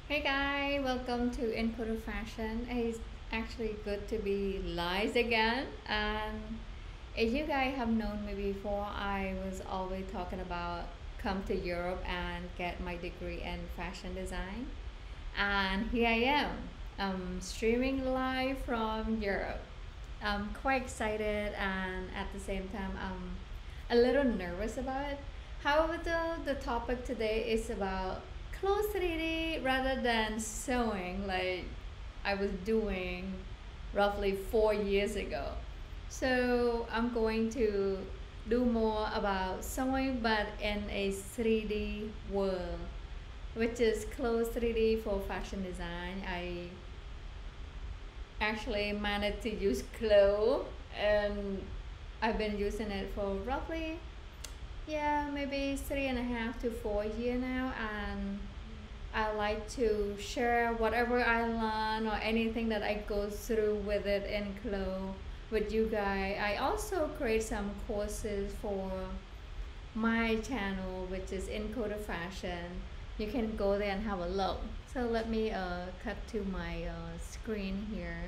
Hey guys, welcome to Encoder Fashion. It's actually good to be live again. And if you guys have known me before, I was always talking about come to Europe and get my degree in fashion design. And here I am, streaming live from Europe. I'm quite excited and at the same time I'm a little nervous about it. However, the topic today is about clothes 3D rather than sewing like I was doing roughly 4 years ago. So I'm going to do more about sewing but in a 3D world, which is clothes 3D for fashion design. I actually managed to use CLO and I've been using it for roughly, yeah, maybe 3.5 to 4 years now, and I like to share whatever I learn or anything that I go through with it in CLO with you guys. I also create some courses for my channel, which is Encoder Fashion. You can go there and have a look. So let me cut to my screen here.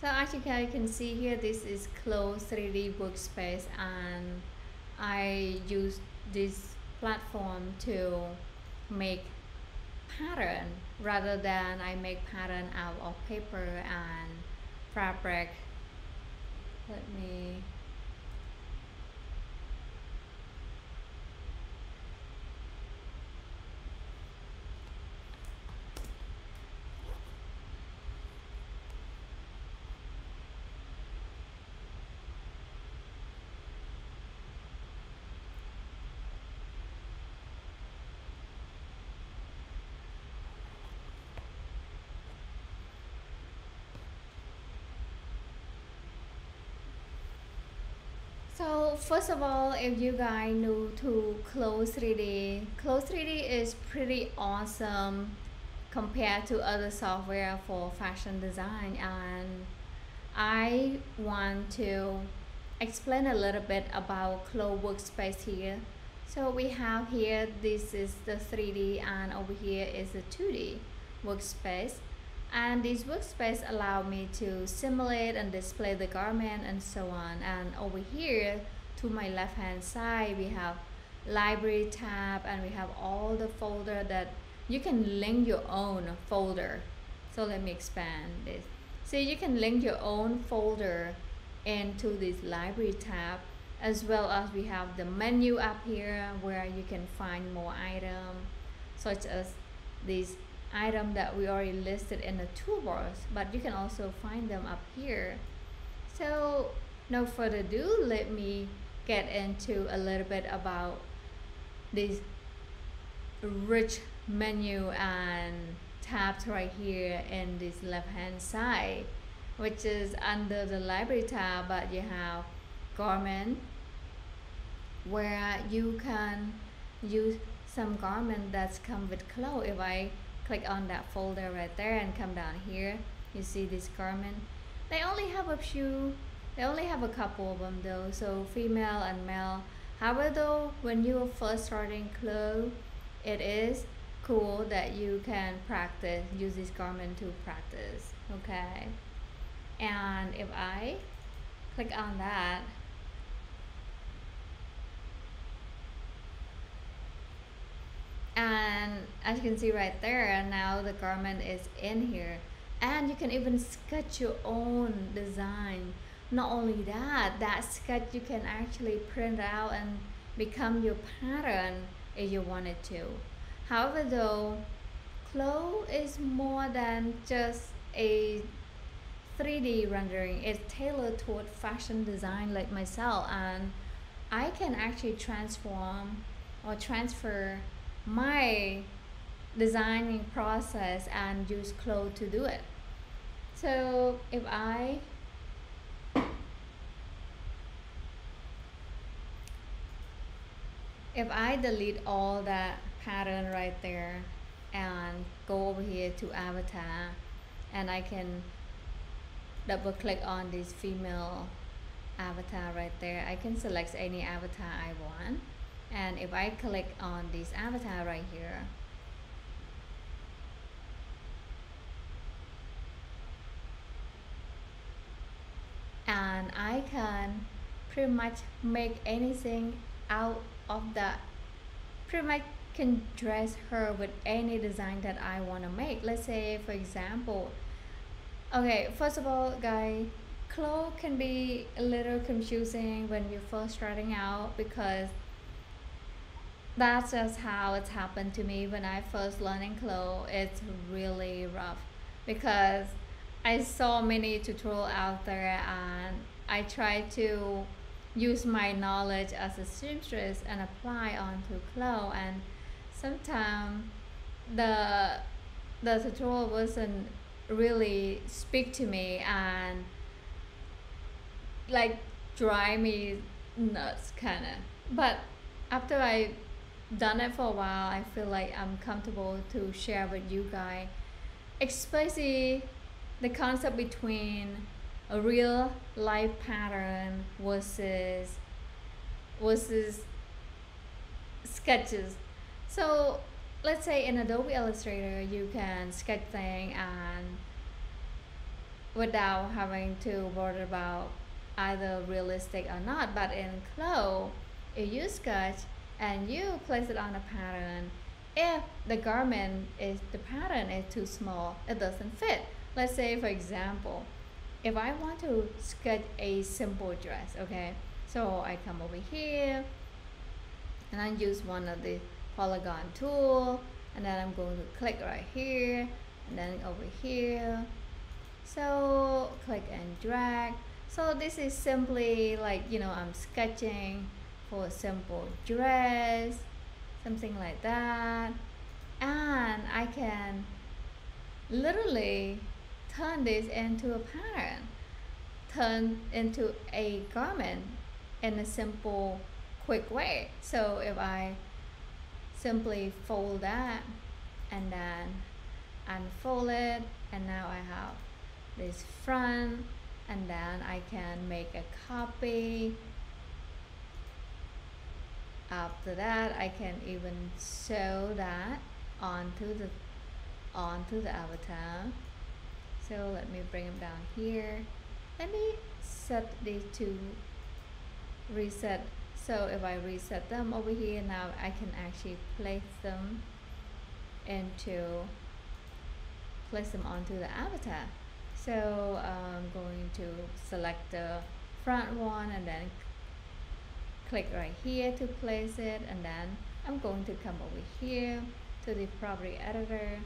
So as you guys can see here, this is closed 3D workspace, and I use this platform to make pattern rather than I make pattern out of paper and fabric. Let me So first of all, if you guys new to Close 3D, Close 3D is pretty awesome compared to other software for fashion design, and I want to explain a little bit about Close Workspace here. So we have here, this is the 3D, and over here is the 2D workspace. And this workspace allow me to simulate and display the garment and so on. And over here to my left hand side, we have library tab, and we have all the folder that you can link your own folder. So let me expand this. So you can link your own folder into this library tab, as well as we have the menu up here where you can find more items such as these item that we already listed in the toolbars, but you can also find them up here. So no further ado, let me get into a little bit about this rich menu and tabs right here in this left hand side, which is under the library tab, but you have garment where you can use some garment that's come with clothes. If I click on that folder right there and come down here, you see this garment. They only have a couple of them though, so female and male. However though, when you're first starting clothes, it is cool that you can use this garment to practice, okay? And if I click on that, and as you can see right there, now the garment is in here, and you can even sketch your own design. Not only that, that sketch you can actually print out and become your pattern if you wanted to. However though, Clo is more than just a 3D rendering. It's tailored toward fashion design like myself, and I can actually transform or transfer my designing process and use Clo to do it. So if I delete all that pattern right there and go over here to avatar, and I can double click on this female avatar right there, I can select any avatar I want. And if I click on this avatar right here, and I can pretty much make anything out of that. Pretty much can dress her with any design that I want to make. Let's say, for example, okay, first of all, guys, clothes can be a little confusing when you're first starting out, because that's just how it's happened to me when I first learning clothes. It's really rough because I saw many tutorials out there, and I tried to use my knowledge as a seamstress and apply onto clothes, and sometimes the the tutorial wasn't really speak to me and like drive me nuts kind of. But after I done it for a while, I feel like I'm comfortable to share with you guys, especially the concept between a real life pattern versus sketches. So let's say in Adobe Illustrator you can sketch things and without having to worry about either realistic or not. But in clothes, if you sketch and you place it on a pattern, if the garment is the pattern is too small, it doesn't fit. Let's say, for example, if I want to sketch a simple dress, okay, so I come over here and I use one of the polygon tool, and then I'm going to click right here and then over here, so click and drag. So this is simply like, you know, I'm sketching for a simple dress, something like that, and I can literally turn this into a pattern, turn into a garment in a simple, quick way. So if I simply fold that and then unfold it, and now I have this front, and then I can make a copy. After that, I can even sew that onto the avatar. So let me bring them down here. Let me set these to reset. So if I reset them over here, now I can actually place them onto the avatar. So I'm going to select the front one and then click right here to place it, and then I'm going to come over here to the property editor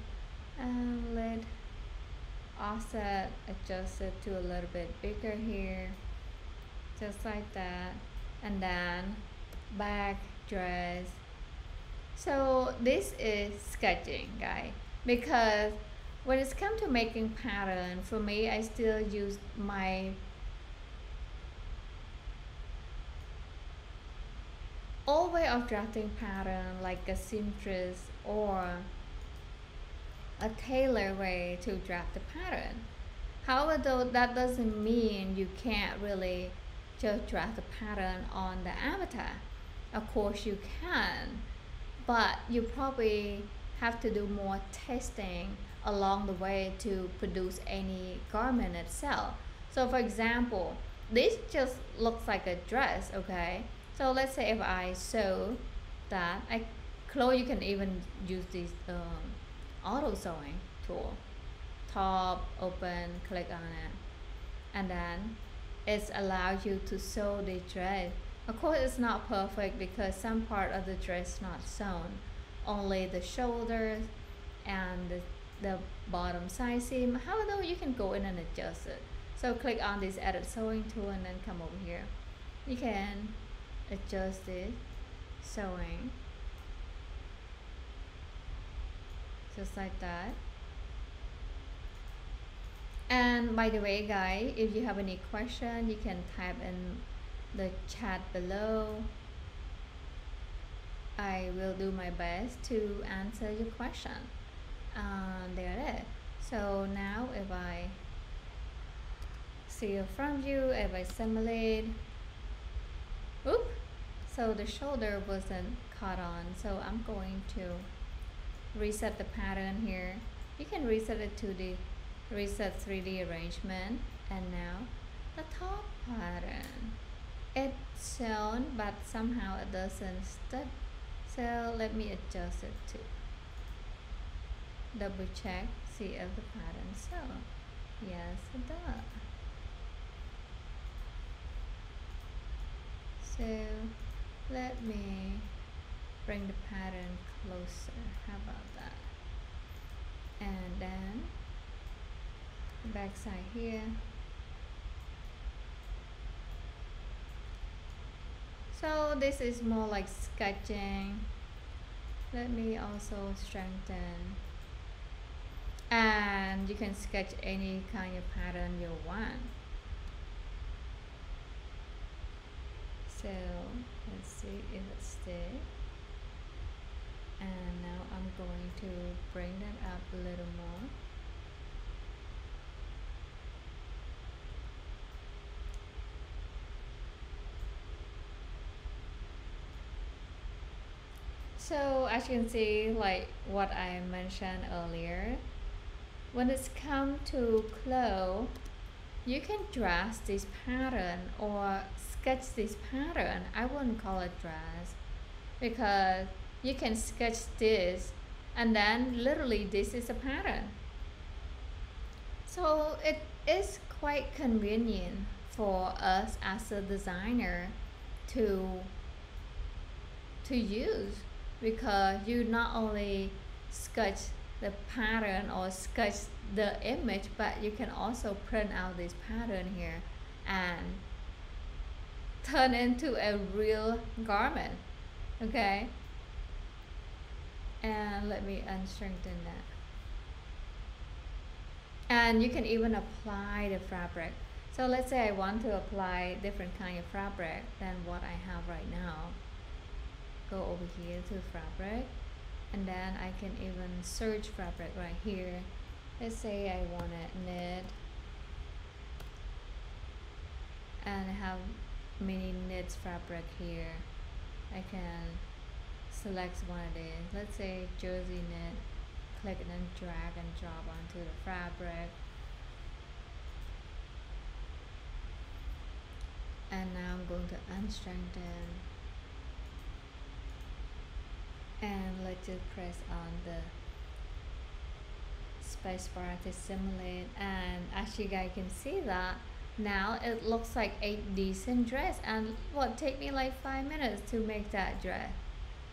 and let offset, adjust it to a little bit bigger here, just like that, and then back dress. So this is sketching, guys, because when it's come to making pattern, for me, I still use my old way of drafting pattern, like a seamstress or a tailor way to draft the pattern. However, though, that doesn't mean you can't really just draft the pattern on the avatar. Of course you can, but you probably have to do more testing along the way to produce any garment itself. So for example, this just looks like a dress, okay? So let's say if I sew that, you can even use this auto sewing tool. Top, open, click on it, and then it allows you to sew the dress. Of course, it's not perfect because some part of the dress is not sewn, only the shoulders and the bottom side seam. However, you can go in and adjust it. So click on this edit sewing tool and then come over here. You can adjust it, sewing, just like that. And by the way, guys, if you have any question, you can type in the chat below. I will do my best to answer your question. There it is. So now if I see a front view if I simulate. Oop! So the shoulder wasn't caught on, so I'm going to reset the pattern here. You can reset it to the reset 3D arrangement, and now the top pattern. It's shown, but somehow it doesn't stick. So let me adjust it to double check, see if the pattern shows. Yes, it does. So let me bring the pattern closer. How about that? And then back side here. So this is more like sketching. Let me also strengthen. And you can sketch any kind of pattern you want. So let's see if it sticks. And now I'm going to bring that up a little more. So as you can see, like what I mentioned earlier, when it's come to CLO, you can dress this pattern or sketch this pattern. I wouldn't call it dress, because you can sketch this and then literally this is a pattern. So it is quite convenient for us as a designer to use, because you not only sketch the pattern or sketch the image, but you can also print out this pattern here and turn into a real garment. Okay, and let me unstrengthen that. And you can even apply the fabric. So let's say I want to apply different kind of fabric than what I have right now. Go over here to fabric, and then I can even search fabric right here. Let's say I want to knit, and I have many knits fabric here. I can select one of these. Let's say jersey knit, click and then drag and drop onto the fabric. And now I'm going to unstrengthen. And let's just press on the spacebar to simulate, and as you guys can see that now it looks like a decent dress, and what take me like 5 minutes to make that dress.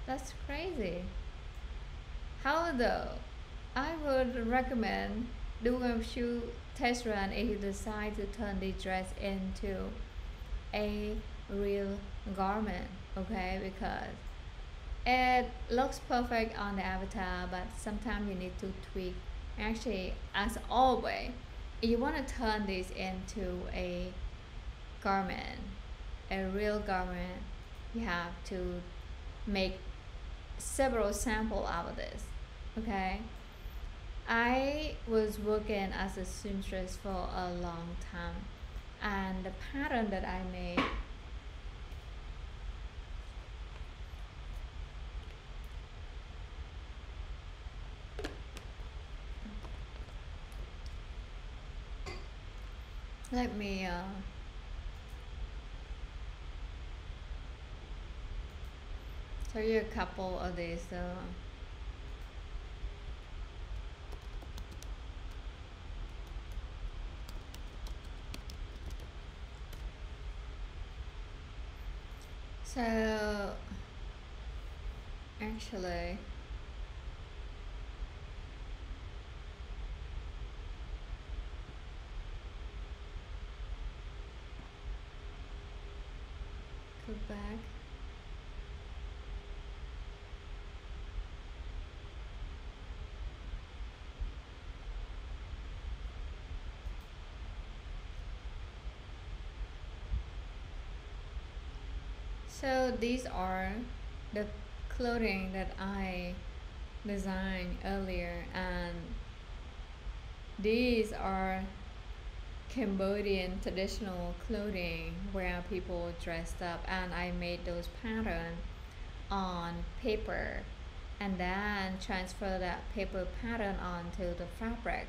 That's crazy. However, I would recommend doing a few test run if you decide to turn the dress into a real garment, okay, because it looks perfect on the avatar, but sometimes you need to tweak. Actually, as always, if you want to turn this into a garment, a real garment, you have to make several samples out of this. Okay, I was working as a seamstress for a long time, and the pattern that I made, let me show you a couple of these. So actually, go back. So these are the clothing that I designed earlier, and these are Cambodian traditional clothing where people dressed up, and I made those patterns on paper and then transfer that paper pattern onto the fabric.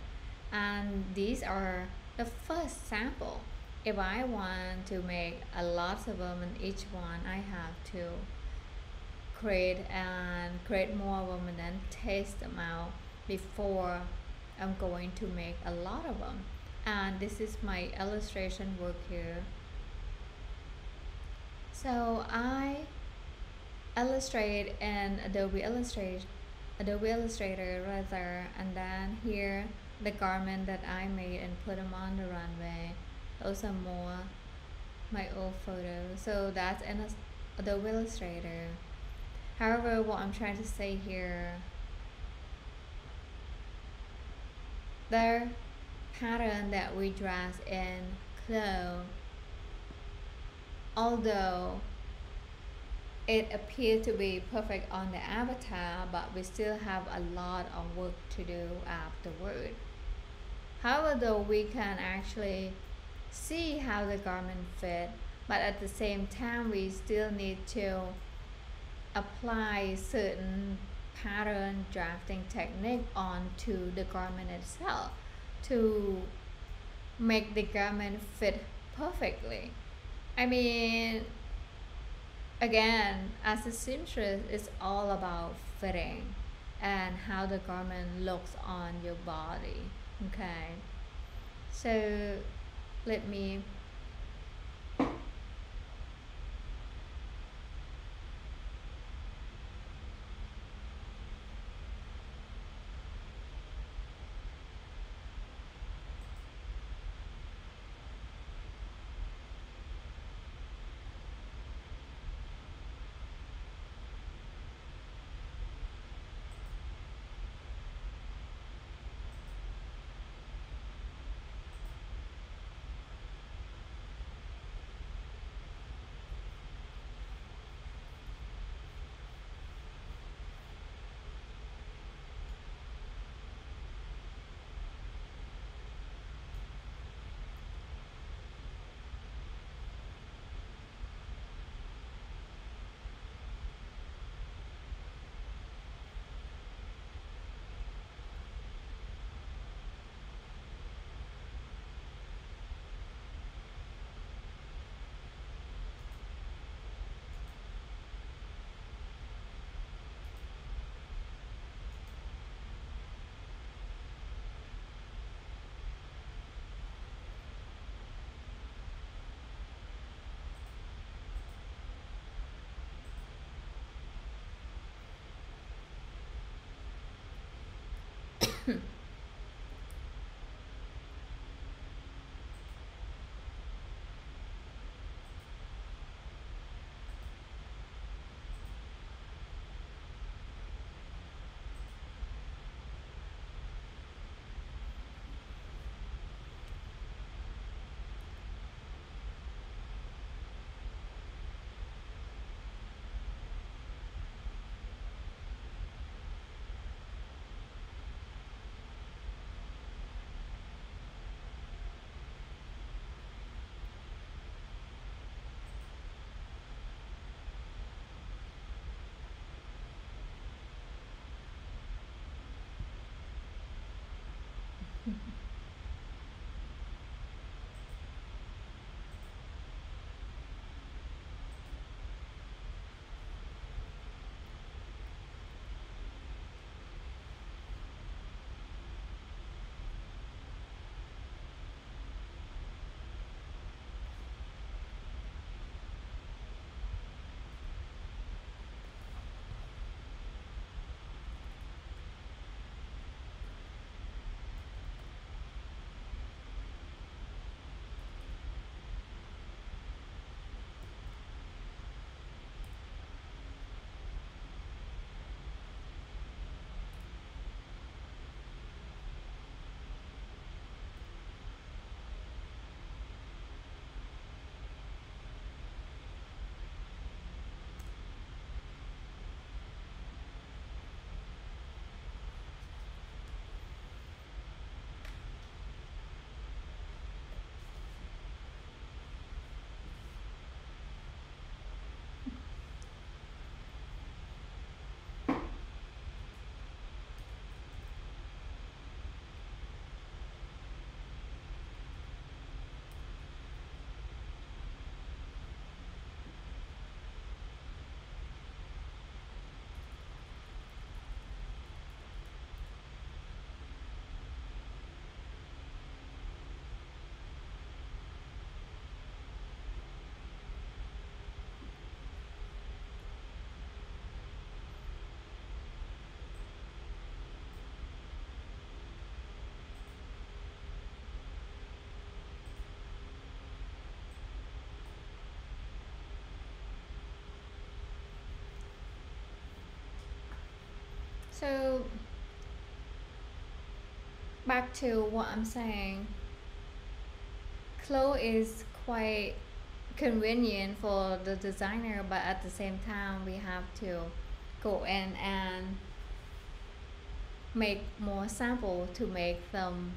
And these are the first sample. If I want to make a lot of them in each one, I have to create more of them and then test them out before I'm going to make a lot of them. And this is my illustration work here. So I illustrate in Adobe Illustrator rather, and then here the garment that I made and put them on the runway. Those are more my old photos. So that's in Adobe Illustrator. However, what I'm trying to say here, the pattern that we dress in clothes, although it appeared to be perfect on the avatar, but we still have a lot of work to do afterward. However, though, we can actually see how the garment fit, but at the same time we still need to apply certain pattern drafting technique onto the garment itself to make the garment fit perfectly. I mean, again, as a seamstress, it's all about fitting and how the garment looks on your body. Okay, so let me So back to what I'm saying, clothes is quite convenient for the designer, but at the same time we have to go in and make more sample to make them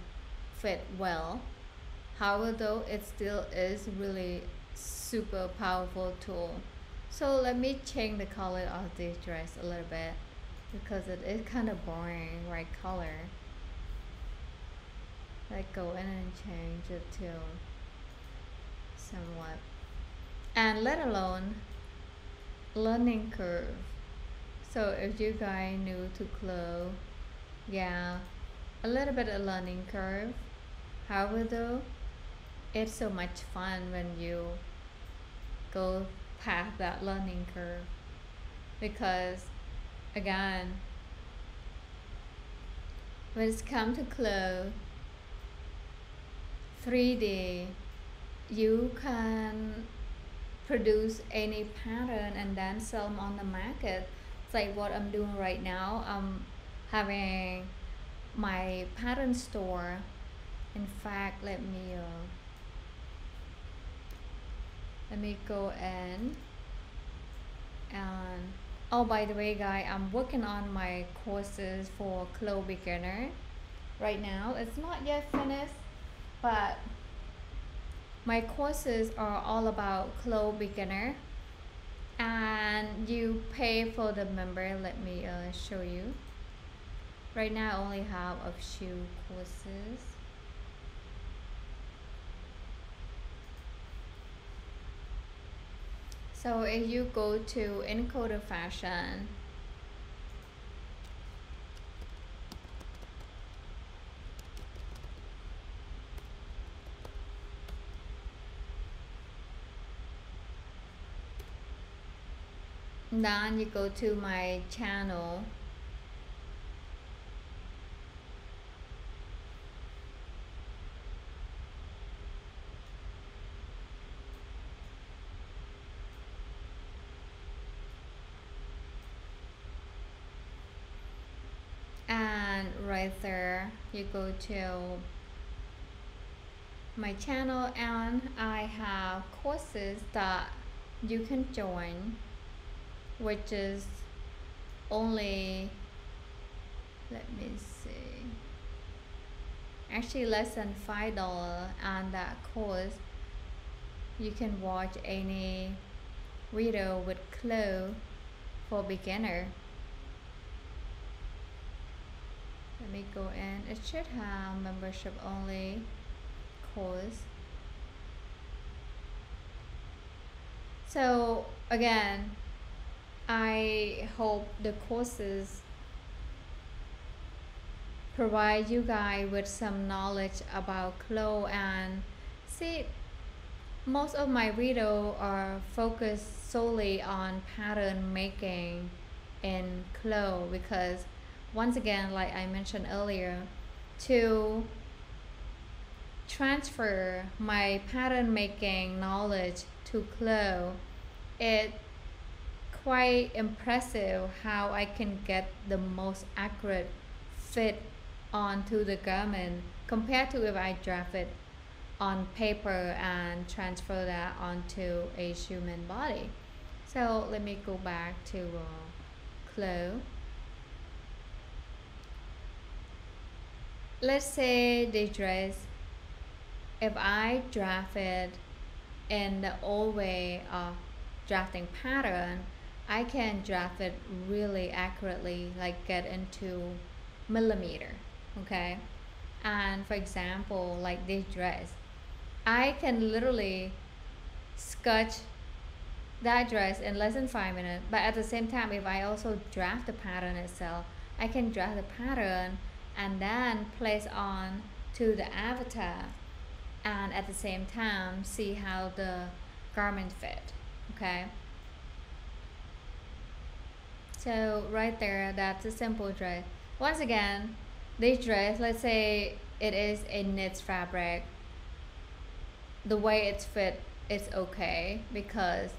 fit well. However, though, it still is really super powerful tool. So let me change the color of this dress a little bit because it is kind of boring, right color. Let's go in and change it to somewhat, and let alone learning curve. So if you guys new to clothes, yeah, a little bit of learning curve. However, though, it's so much fun when you go past that learning curve, because again, when it's come to clothes 3D, you can produce any pattern and then sell them on the market. It's like what I'm doing right now. I'm having my pattern store. In fact, let me go in and, oh, by the way guys, I'm working on my courses for clothes beginner right now. It's not yet finished, but my courses are all about clothes beginner, and you pay for the member. Let me show you. Right now I only have a few courses. So if you go to Encoder Fashion, then you go to my channel, and right there you go to my channel, and I have courses that you can join, which is only, let me see, actually less than $5. And that course you can watch any video with clothes for beginner. Let me go in. It should have membership only course. So again, I hope the courses provide you guys with some knowledge about clothes. And see, most of my videos are focused solely on pattern making in clothes, because once again, like I mentioned earlier, to transfer my pattern making knowledge to clothes, it's quite impressive how I can get the most accurate fit onto the garment compared to if I draft it on paper and transfer that onto a human body. So let me go back to clothes. Let's say the dress, if I draft it in the old way of drafting pattern, I can draft it really accurately, like get into millimeter, okay? And for example, like this dress, I can literally sketch that dress in less than 5 minutes, but at the same time, if I also draft the pattern itself, I can draft the pattern and then place on to the avatar, and at the same time see how the garment fit, okay? So right there, that's a simple dress. Once again, this dress, let's say it is a knit fabric, the way it's fit is okay, because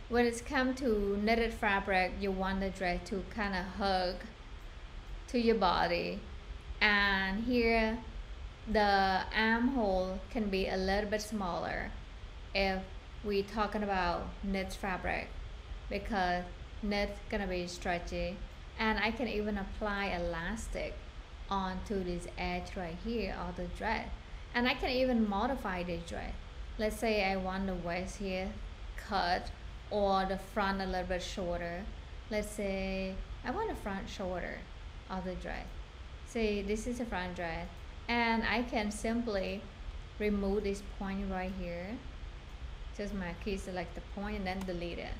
when it's come to knitted fabric, you want the dress to kind of hug to your body, and here the armhole can be a little bit smaller if we talking about knit fabric, because knit gonna be stretchy, and I can even apply elastic onto this edge right here of the dress, and I can even modify the dress. Let's say I want the waist here cut or the front a little bit shorter. Let's say I want the front shorter of the dress. See, this is the front dress, and I can simply remove this point right here. Just my key, select the point and then delete it.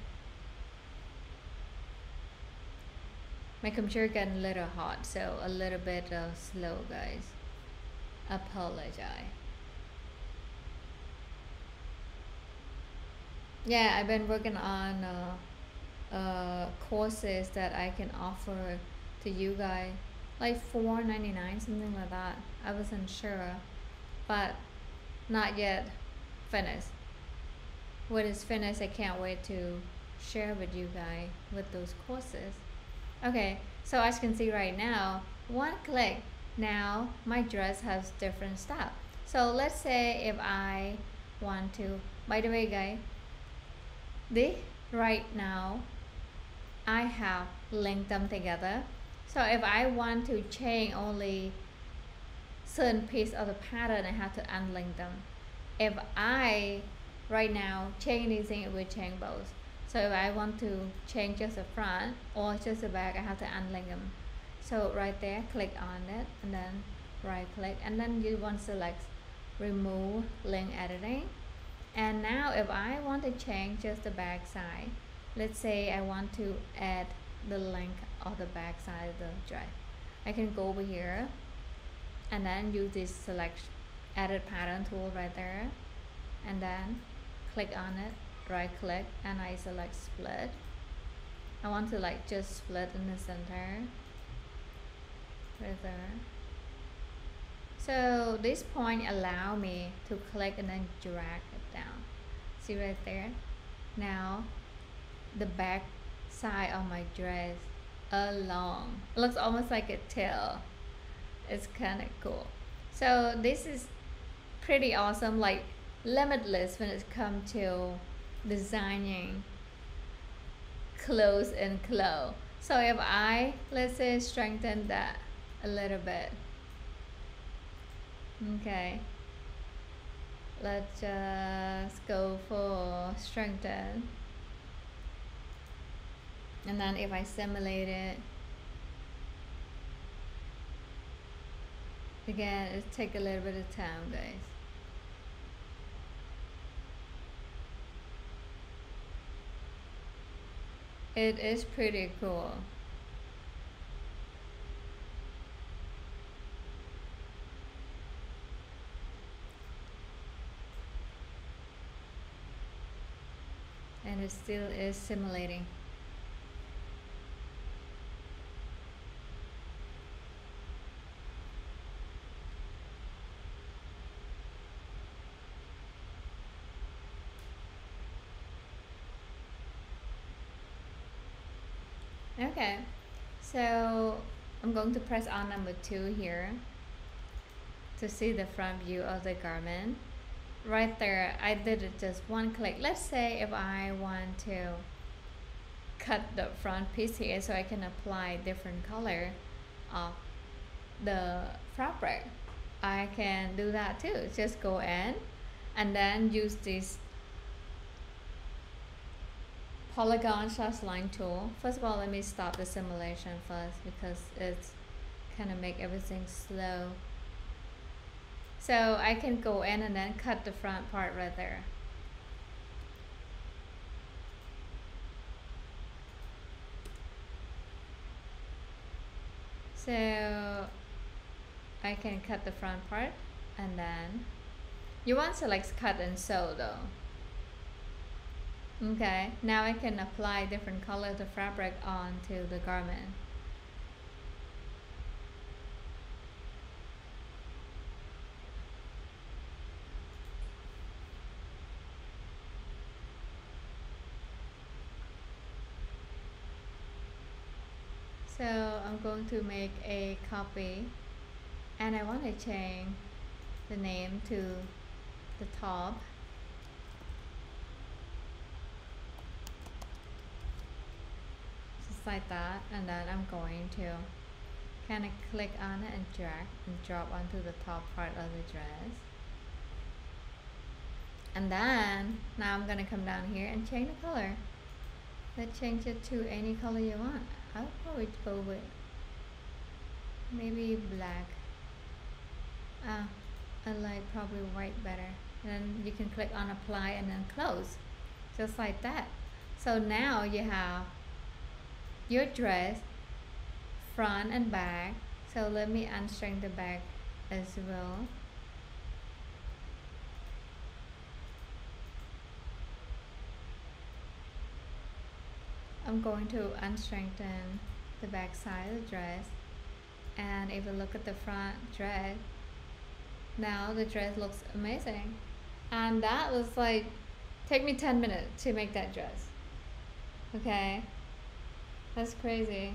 My computer getting a little hot, so a little bit of slow, guys. Apologize. Yeah, I've been working on courses that I can offer to you guys, like $4.99, something like that. I wasn't sure, but not yet finished. When it's finished, I can't wait to share with you guys with those courses. Okay, so as you can see right now, one click, now my dress has different style. So let's say if I want to, by the way guys, this right now I have linked them together. So if I want to change only certain piece of the pattern, I have to unlink them. If I right now change anything, it will change both. So if I want to change just the front or just the back, I have to unlink them. So right there, click on it and then right click, and then you want to select remove link editing. And now if I want to change just the back side, let's say I want to add the length of the back side of the dress, I can go over here and then use this select edit pattern tool right there, and then click on it, right click, and I select split. I want to like just split in the center right there. So this point allow me to click and then drag it down. See right there? Now the back side of my dress along, it looks almost like a tail. It's kind of cool. So this is pretty awesome, like limitless when it comes to designing clothes and clothes. So if I, let's say, strengthen that a little bit, okay, let's just go for strengthen, and then if I simulate it again, it take a little bit of time, guys. It is pretty cool. And it still is simulating. Okay, so I'm going to press on number 2 here to see the front view of the garment. Right there, I did it just one click. Let's say if I want to cut the front piece here so I can apply different color of the fabric, I can do that too. Just go in and then use this polygon / line tool. First of all, let me stop the simulation first because it's kind of make everything slow. So I can go in and then cut the front part right there. So I can cut the front part, and then you want to select cut and sew though. Okay, now I can apply different colors of fabric onto the garment. So I'm going to make a copy, and I want to change the name to the top. Just like that, and then I'm going to kind of click on it and drag and drop onto the top part of the dress. And then now I'm gonna come down here and change the color. Let's change it to any color you want. I'll probably go with maybe black. I like probably white better. And then you can click on apply and then close, just like that. So now you have your dress front and back. So let me unstring the back as well. I'm going to unstrengthen the back side of the dress, and if you look at the front dress, now the dress looks amazing. And that was like, take me 10 minutes to make that dress. Okay, that's crazy.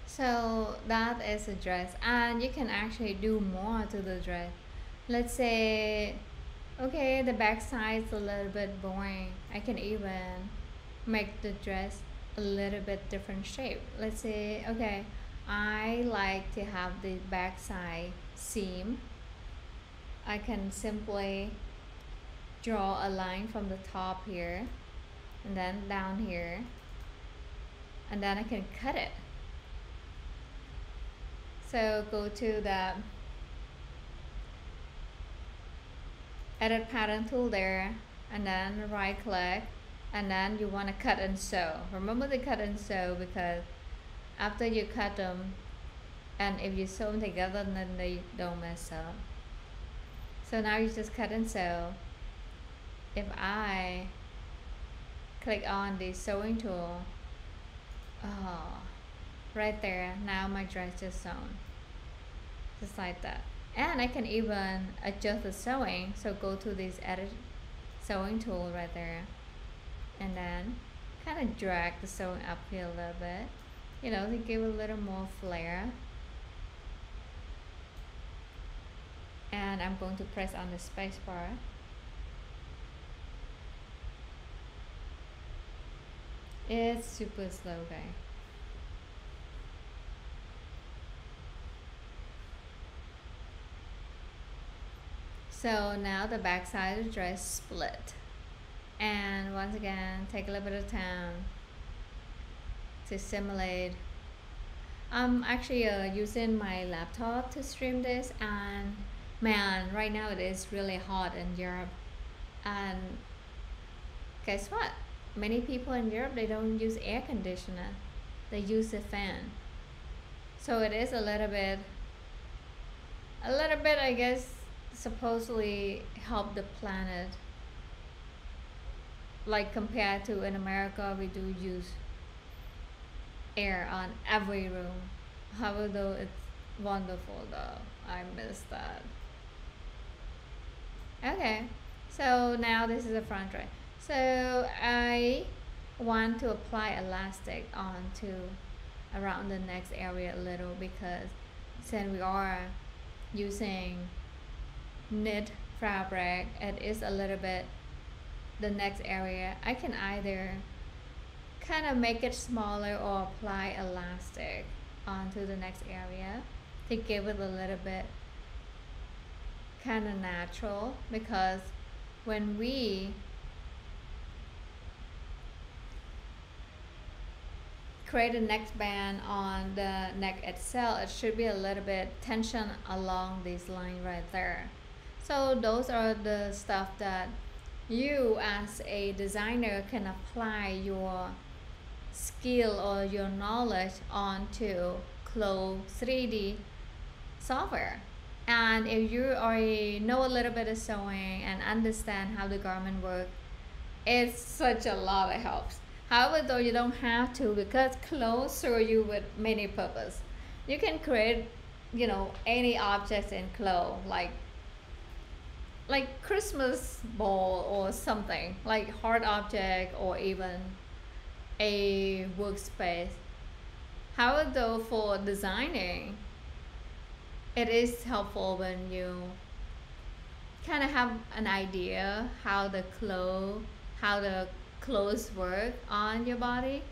So that is a dress, and you can actually do more to the dress. Let's say, okay, the back side is a little bit boring. I can even make the dress a little bit different shape. Let's say, okay, I like to have the back side seam. I can simply draw a line from the top here and then down here, and then I can cut it. So go to the edit pattern tool there, and then right click, and then you want to cut and sew. Remember the cut and sew, because after you cut them, and if you sew them together, then they don't mess up. So now you just cut and sew. If I click on the sewing tool, right there, now my dress is sewn, just like that. And I can even adjust the sewing. So go to this edit sewing tool right there, and then kind of drag the sewing up here a little bit, you know, to give a little more flair. And I'm going to press on the space bar. It's super slow, guys. So now the back side of the dress split. And once again, take a little bit of time to simulate. I'm actually using my laptop to stream this, and man, right now it is really hot in Europe. And guess what? Many people in Europe, they don't use air conditioner. They use a fan. So it is a little bit, I guess, supposedly help the planet. Like compared to in America, we do use air on every room. However, though, it's wonderful though. I miss that. Okay, so now this is the front dress. So I want to apply elastic onto around the neck area a little, because since we are using knit fabric, it is a little bit the neck area. I can either kind of make it smaller or apply elastic onto the neck area to give it a little bit kind of natural, because when we create a neckband on the neck itself, it should be a little bit tension along this line right there. So those are the stuff that you as a designer can apply your skill or your knowledge onto CLO 3D software. And if you already know a little bit of sewing and understand how the garment works, it's such a lot of helps. However, though, you don't have to, because clothes serve you with many purpose. You can create, any objects in clothes, like Christmas ball or something, like hard object or even a workspace. However, though, for designing, it is helpful when you kind of have an idea how the clothes work on your body.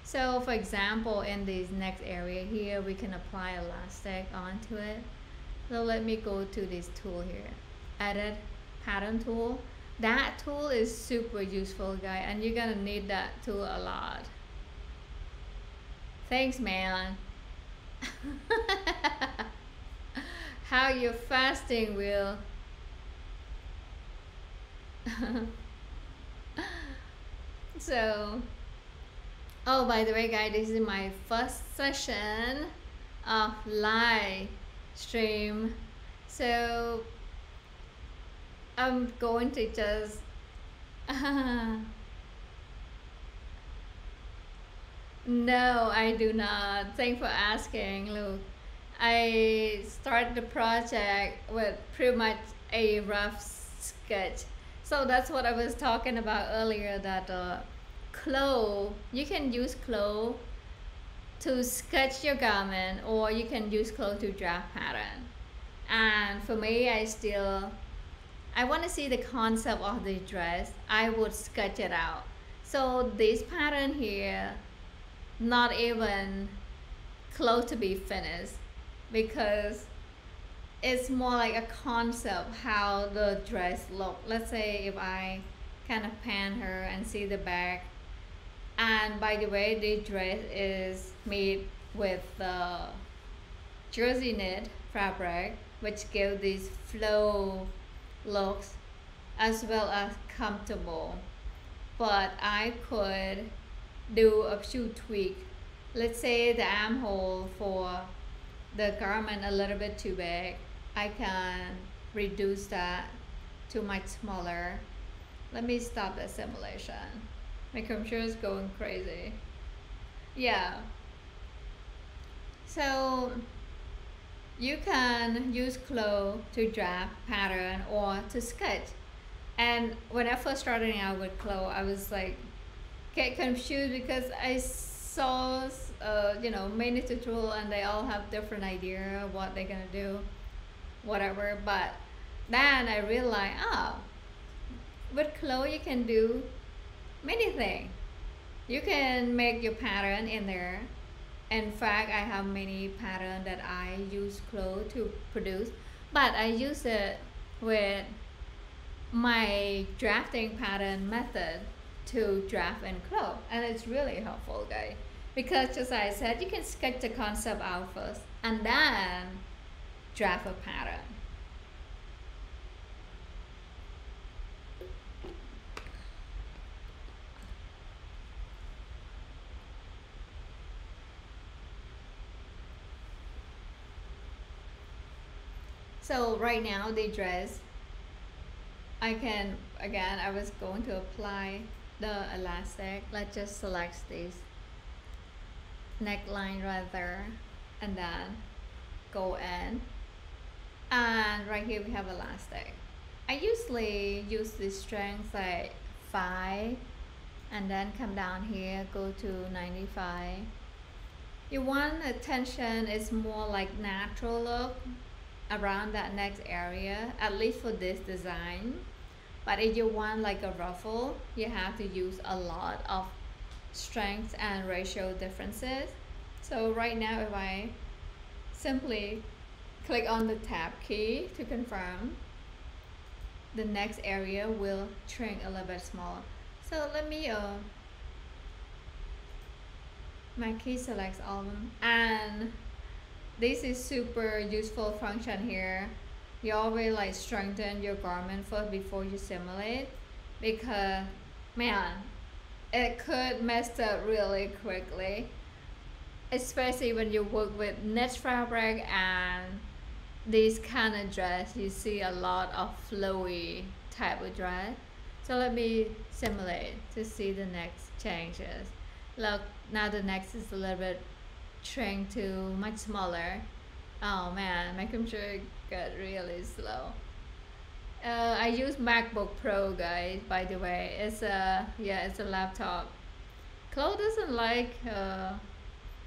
So for example, in this next area here, we can apply elastic onto it. So let me go to this tool here, edit pattern tool. That tool is super useful, guys, and you're gonna need that tool a lot. Thanks, man. How your fasting will so, oh, by the way, guys, this is my first session of live stream, so I'm going to just no, I do not. Thanks for asking. Look, I started the project with pretty much a rough sketch. So that's what I was talking about earlier, that CLO, you can use CLO to sketch your garment, or you can use CLO to draft pattern. And for me, I want to see the concept of the dress. I would sketch it out. So this pattern here, not even close to be finished, because it's more like a concept how the dress look. Let's say if I kind of pan her and see the back, and by the way, this dress is made with the jersey knit fabric, which gives these flow looks as well as comfortable. But I could do a few tweaks. Let's say the armhole for the garment a little bit too big, I can reduce that to much smaller. Let me stop the simulation. My computer is going crazy. Yeah. So you can use CLO to draft pattern or to sketch. And when I first started out with CLO, I was like get confused because I saw many tutorials and they all have different idea of what they're gonna do, whatever. But then I realized, with CLO you can do many things. You can make your pattern in there. In fact, I have many patterns that I use CLO to produce, but I use it with my drafting pattern method to draft in CLO, and it's really helpful, guys, because just as I said, you can sketch the concept out first and then draft a pattern. So right now the dress, I was going to apply the elastic. Let's just select this neckline rather, and then go in, and right here we have elastic. I usually use this strength like 5, and then come down here, go to 95. You want the tension is more like natural look around that neck area, at least for this design. But if you want like a ruffle, you have to use a lot of strength and ratio differences. So right now, if I simply click on the tab key to confirm, the next area will shrink a little bit smaller. So let me my key selects all of them, and this is super useful function here. You always like strengthen your garment first before you simulate. because man, it could mess up really quickly, especially when you work with knit fabric and this kind of dress. You see a lot of flowy type of dress. So let me simulate to see the next changes. Look, now the next is a little bit shrink to much smaller. Oh man, my computer got really slow. I use MacBook Pro, guys. By the way, it's a laptop. Chloe doesn't like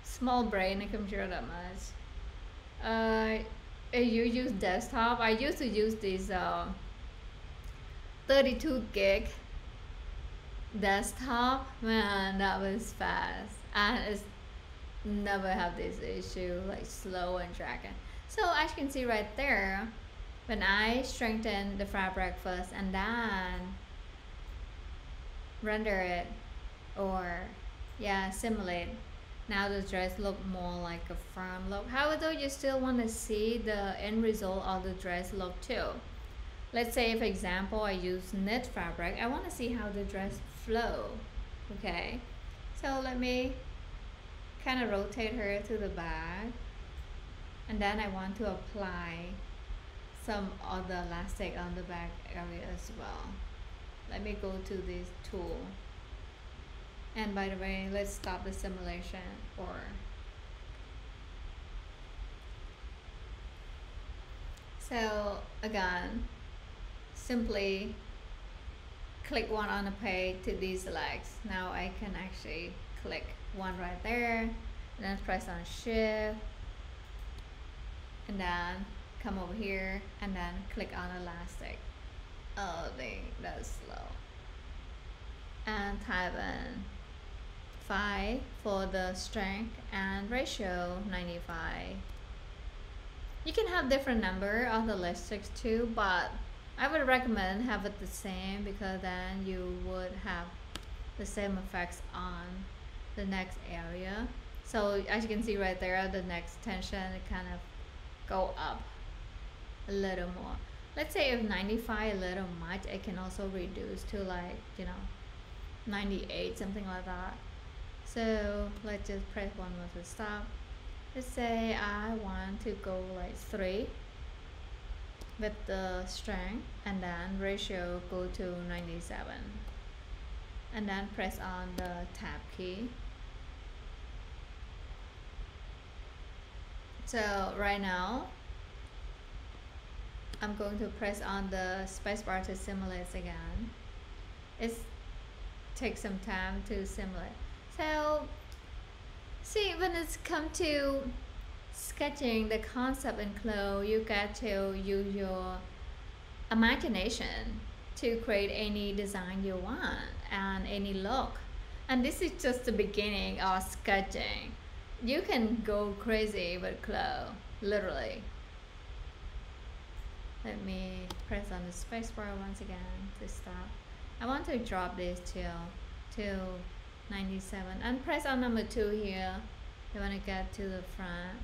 small brain computer that much. You use desktop. I used to use this 32 gig desktop. Man, that was fast, and it's never have this issue like slow and dragging. So as you can see right there, when I strengthen the fabric first and then render it, or simulate, now the dress look more like a firm look. However, you still want to see the end result of the dress look too. Let's say, for example, I use knit fabric. I want to see how the dress flow. Okay, so let me kind of rotate her to the back, and then I want to apply some of the elastic on the back area as well. Let me go to this tool, and by the way, let's stop the simulation. So again, simply click one on the page to these legs. Now I can actually click one right there, and then press on shift, and then come over here and then click on elastic. Oh dang, that's slow. And type in 5 for the strength and ratio 95. You can have different number of the elastics too, but I would recommend have it the same, because then you would have the same effects on the next area. So as you can see right there, the next tension, it kind of go up a little more. Let's say if 95 a little much, it can also reduce to like 98, something like that. So let's just press one more to stop. Let's say I want to go like 3 with the strength, and then ratio go to 97, and then press on the tab key. So right now I'm going to press on the spacebar to simulate again. It takes some time to simulate. So see, when it's come to sketching the concept in CLO, you got to use your imagination to create any design you want and any look. And this is just the beginning of sketching. You can go crazy with CLO, literally. Let me press on the spacebar once again to stop. I want to drop this to 97, and press on number 2 here. You want to get to the front.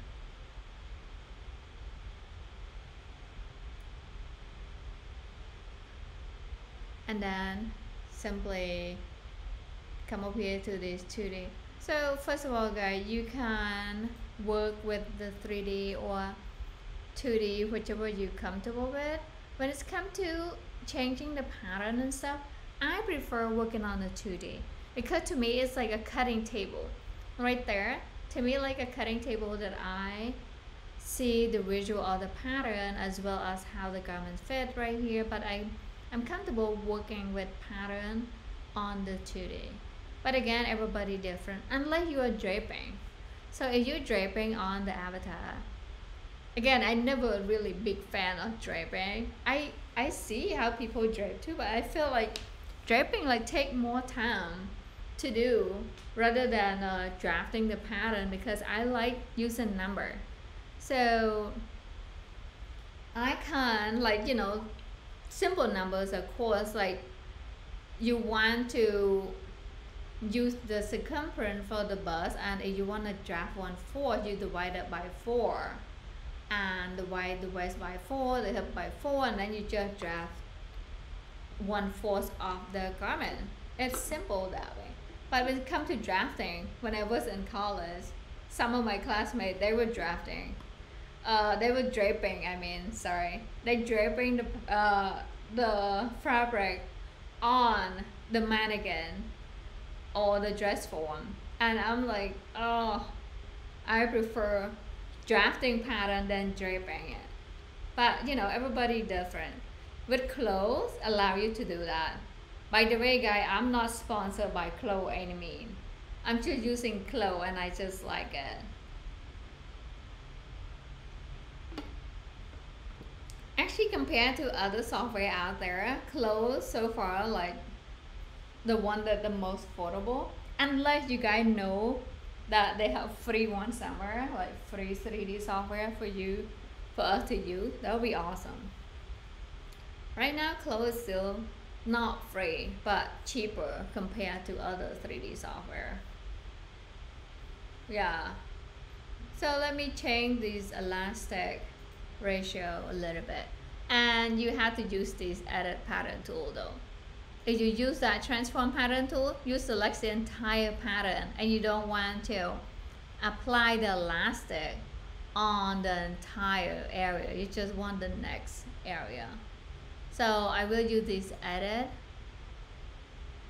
And then simply come up here to this 2D. So first of all, guys, you can work with the 3D or 2D, whichever you're comfortable with. When it's come to changing the pattern and stuff, I prefer working on the 2D, because to me it's like a cutting table right there. To me, like a cutting table that I see the visual of the pattern as well as how the garments fit right here. But I'm comfortable working with pattern on the 2D. But again, everybody different, unless you are draping. So if you're draping on the avatar, again, I never really big fan of draping. I see how people drape too, but I feel like draping like take more time to do rather than drafting the pattern, because I like using number. So I can simple numbers, of course, like you want to use the circumference for the bust, and if you want to draft 1/4, you divide it by 4, and divide the waist by 4, the hip by 4, and then you just draft 1/4 of the garment. It's simple that way. But when it comes to drafting, when I was in college, some of my classmates, they were drafting. They were draping, they draping the fabric on the mannequin or the dress form. And I'm like, oh, I prefer drafting pattern than draping it. But you know, everybody different. With clothes, allow you to do that. By the way, guys, I'm not sponsored by CLO any mean. I'm just using CLO and I just like it. Actually, compared to other software out there, CLO so far like the one that the most affordable. Unless you guys know that they have free one somewhere, like free 3D software for us to use, that would be awesome. Right now, CLO is still not free, but cheaper compared to other 3D software. Yeah. So let me change this elastic ratio a little bit. And you have to use this edit pattern tool though. If you use that transform pattern tool, you select the entire pattern and you don't want to apply the elastic on the entire area. You just want the next area. So I will use this edit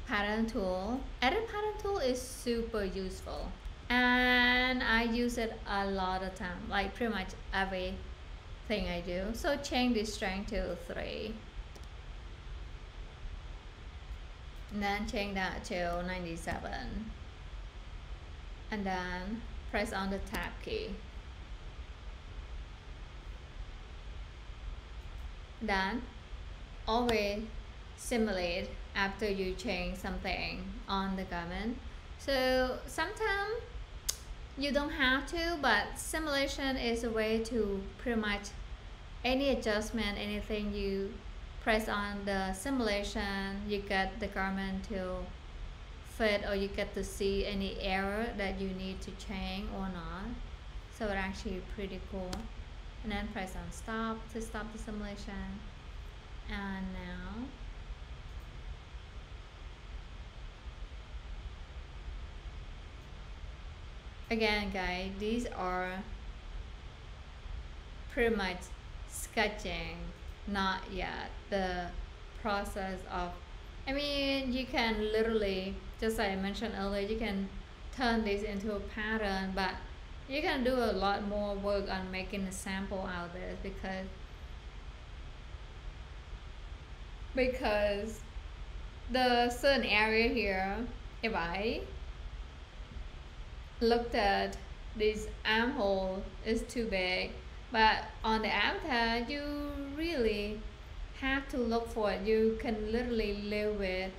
pattern tool. Edit pattern tool is super useful. And I use it a lot of time, like pretty much everything I do. So change the strength to 3. And then change that to 97. And then press on the tab key. Then always simulate after you change something on the garment. So sometimes you don't have to, but simulation is a way to pretty much any adjustment, anything you press on the simulation, you get the garment to fit, or you get to see any error that you need to change or not. So it's actually pretty cool. And then press on stop to stop the simulation. And now again, guys, these are pretty much sketching, not yet the process of, you can literally, just like I mentioned earlier, you can turn this into a pattern, but you can do a lot more work on making a sample out of this because the certain area here, if I looked at this armhole, is too big, but on the avatar you really have to look for it. You can literally live with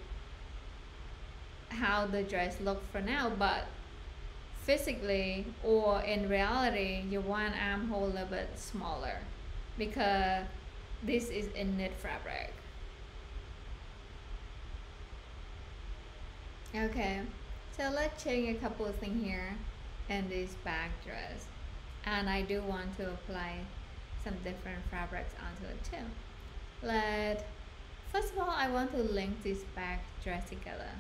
how the dress looks for now, but physically or in reality you want armhole a little bit smaller because this is in knit fabric. Okay, so let's change a couple of things here in this back dress, and I do want to apply some different fabrics onto it too. First of all, I want to link this back dress together.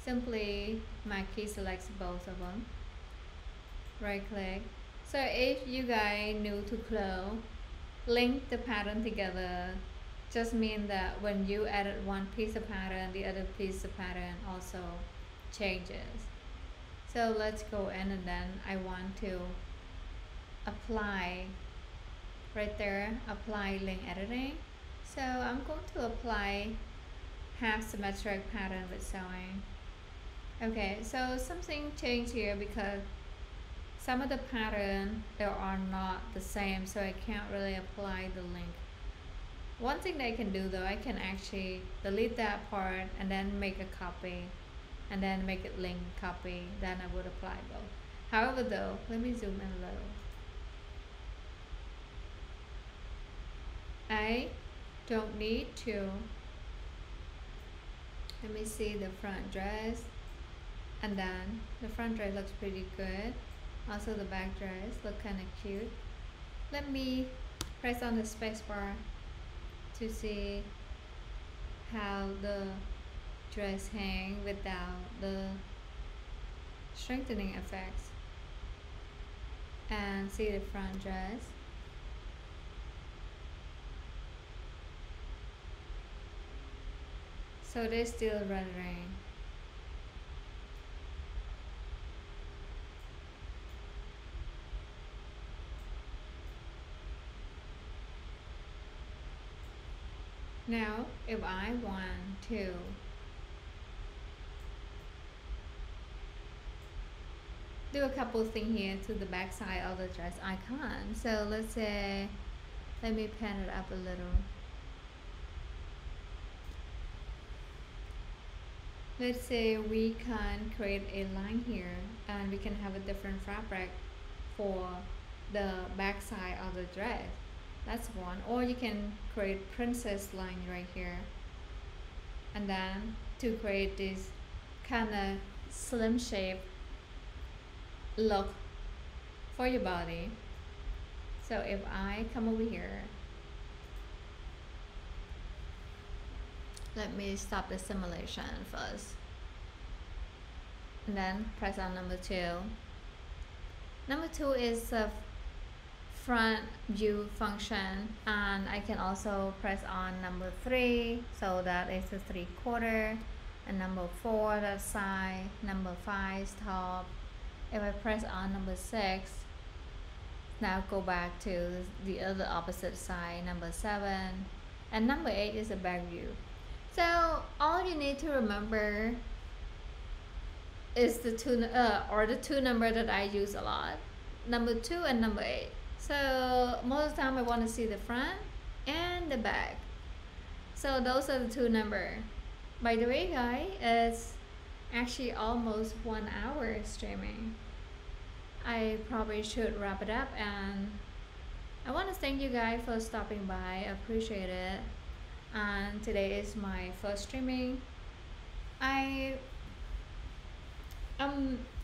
Simply my key selects both of them, right click. So if you guys new to CLO, link the pattern together just mean that when you edit one piece of pattern, the other piece of pattern also changes. So let's go in, and then I want to apply right there, apply link editing. So I'm going to apply half symmetric pattern with sewing. Okay, so something changed here because some of the pattern they are not the same, so I can't really apply the link. One thing that I can do though, I can actually delete that part and then make a copy and then make it link copy, then I would apply both. However though, let me zoom in a little. I don't need to. Let me see the front dress, and then the front dress looks pretty good. Also the back dress look kind of cute. Let me press on the space bar to see how the dress hang without the strengthening effects, and see the front dress. So they're still rendering. Now, if I want to do a couple things here to the back side of the dress icon. So let's say, let me pan it up a little. Let's say we can create a line here and we can have a different fabric for the back side of the dress. That's one. Or you can create princess line right here, and then to create this kind of slim shape look for your body. So if I come over here, let me stop the simulation first, and then press on number 2. Number 2 is the front view function, and I can also press on number 3, so that is the 3/4, and number 4 that side, number 5 is top. If I press on number 6, now go back to the other opposite side, number 7, and number 8 is the back view. So all you need to remember is the two number that I use a lot, number 2 and number 8. So most of the time I want to see the front and the back. So those are the 2 number. By the way, guys, it's actually almost 1 hour streaming. I probably should wrap it up, and I want to thank you guys for stopping by. I appreciate it. And today is my first streaming. I'm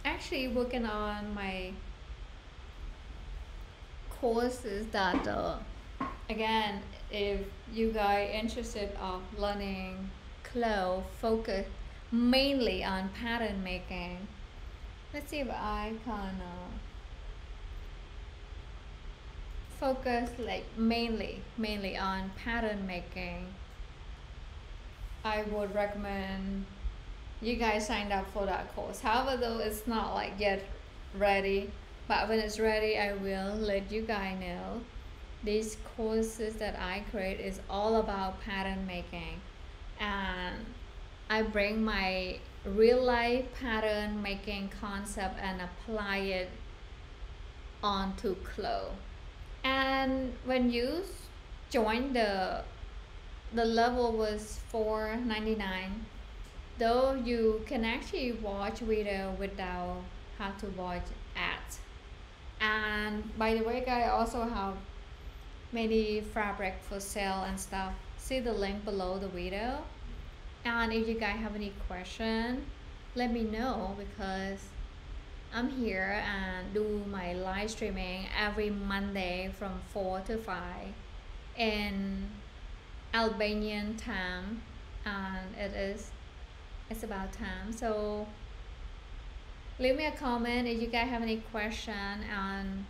actually working on my courses that again, if you guys interested of learning CLO, focus mainly on pattern making. Let's see if I can focus like mainly on pattern making. I would recommend you guys sign up for that course. However, though, it's not like yet ready, but when it's ready, I will let you guys know. These courses that I create is all about pattern making, and I bring my real life pattern making concept and apply it onto CLO. And when you join, the level was $4.99, though you can actually watch video without have to watch ads. And by the way, guys, I also have many fabric for sale and stuff. See the link below the video. And if you guys have any question, let me know, because I'm here and do my live streaming every Monday from 4 to 5 in Albanian time, and it's about time. So leave me a comment if you guys have any question, and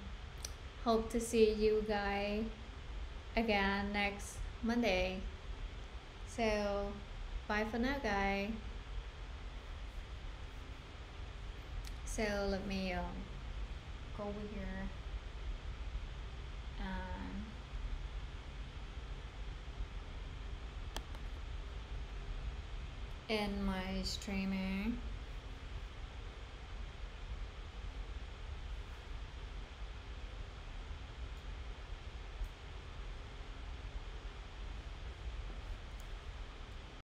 hope to see you guys again next Monday. So bye for now, guys. So let me go over here and in my streaming.